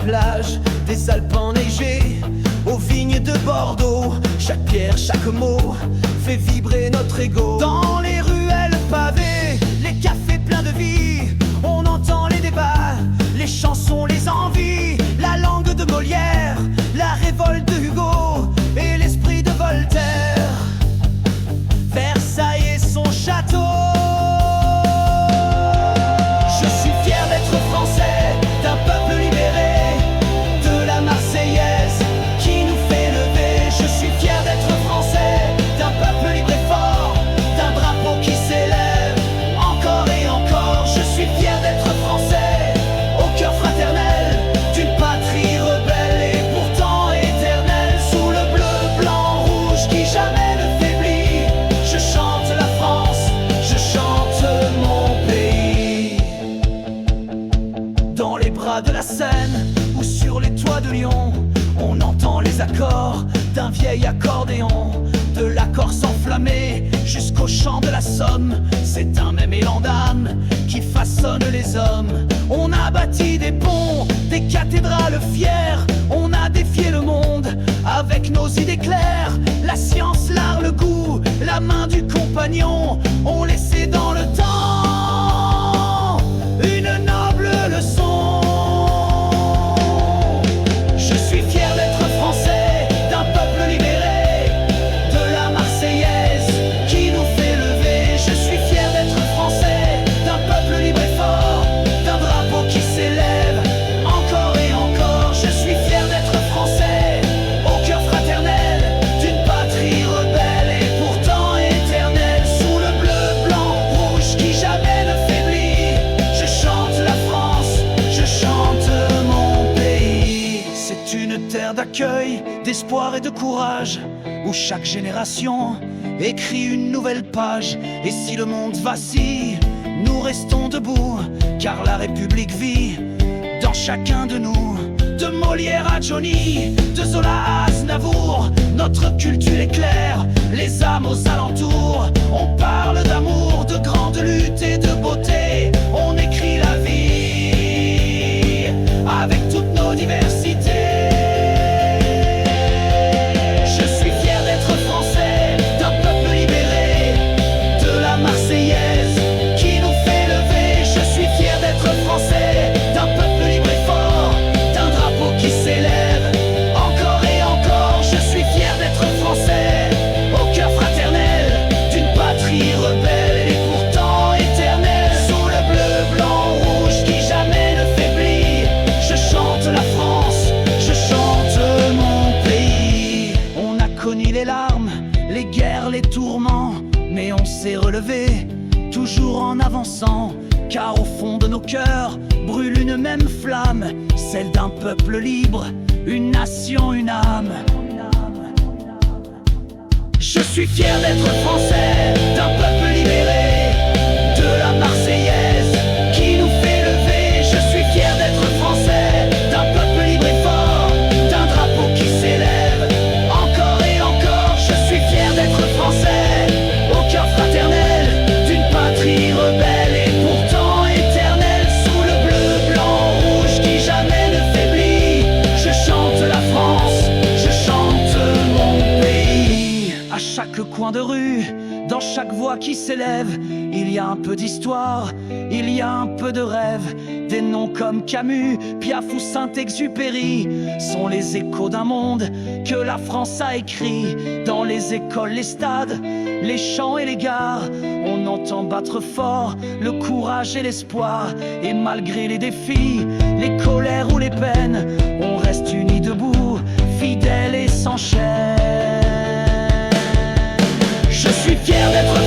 plages des Alpes enneigées, aux vignes de Bordeaux, chaque pierre, chaque mot fait vibrer notre ego. Dans les ruelles pavées, les cafés pleins de vie, on entend les débats, les chansons, les envies, la langue de Molière, la révolte de Hugo et l'esprit de Voltaire. Versailles et son château. Je suis fier d'être français, d'un peuple libéré, de la Marseillaise qui nous fait lever. Je suis fier d'être français, d'un peuple libre et fort, d'un drapeau qui s'élève encore et encore. Je suis fier d'être français, au cœur fraternel, d'une patrie rebelle et pourtant éternelle. Sous le bleu, blanc, rouge qui jamais ne faiblit, je chante la France, je chante mon pays. Dans les bras de la Seine ou sur les toits de Lyon, on entend les accords d'un vieil accordéon. De la Corse enflammée jusqu'au chant de la Somme, c'est un même élan d'âme qui façonne les hommes. On a bâti des ponts, des cathédrales fières, on a défié le monde avec nos idées claires. La science, l'art, le goût, la main du compagnon, on laissait dans le temps une noble leçon. Je suis fier d'être français, d'un peuple libéré, de la Marseillaise qui nous fait lever. Je suis fier d'être français, d'un peuple libre et fort, d'un drapeau qui s'élève encore et encore. Je suis fier d'être français, au cœur fraternel, d'une patrie rebelle et pourtant éternelle. Sous le bleu, blanc, rouge qui jamais ne faiblit, je chante la France, je chante mon pays. C'est une terre d'accueil, d'espoir et de courage, où chaque génération écrit une nouvelle page. Et si le monde vacille, nous restons debout, car la République vit dans chacun de nous. De Molière à Johnny, de Zola à Aznavour, notre culture est claire, les âmes aux alentours. On parle d'amour, de grande lutte et de beauté, on écrit la vie avec toutes nos diversités. Je suis fier d'être français, d'un peuple libéré, de la Marseillaise qui nous fait lever. Je suis fier d'être français, d'un peuple libre et fort, d'un drapeau qui s'élève encore et encore. Je suis fier d'être français, au cœur fraternel, d'une patrie rebelle et pourtant éternelle. Sous le bleu, blanc, rouge qui jamais ne faiblit, je chante la France, je chante mon pays. On a connu les larmes, les guerres, les tourments, mais on s'est relevé, toujours en avançant, car au fond de nos cœurs brûle une même flamme, celle d'un peuple libre, une nation, une âme. Je suis fier d'être français, d'un peuple libéré, de la Marseillaise qui nous fait lever. Je suis fier d'être français, d'un peuple libre et fort, d'un drapeau qui s'élève encore et encore. Je suis fier d'être français, au cœur fraternel, d'une patrie rebelle et pourtant éternelle. Sous le bleu, blanc, rouge qui jamais ne faiblit, je chante la France, je chante mon pays. À chaque coin de rue, dans chaque voix qui s'élève, il y a un peu d'histoire, il y a un peu de rêve. Des noms comme Camus, Piaf ou Saint-Exupéry sont les échos d'un monde que la France a écrit. Dans les écoles, les stades, les champs et les gares, on entend battre fort le courage et l'espoir. Et malgré les défis, les colères ou les peines, on reste unis debout, fidèles et sans chaîne. Je suis fier d'être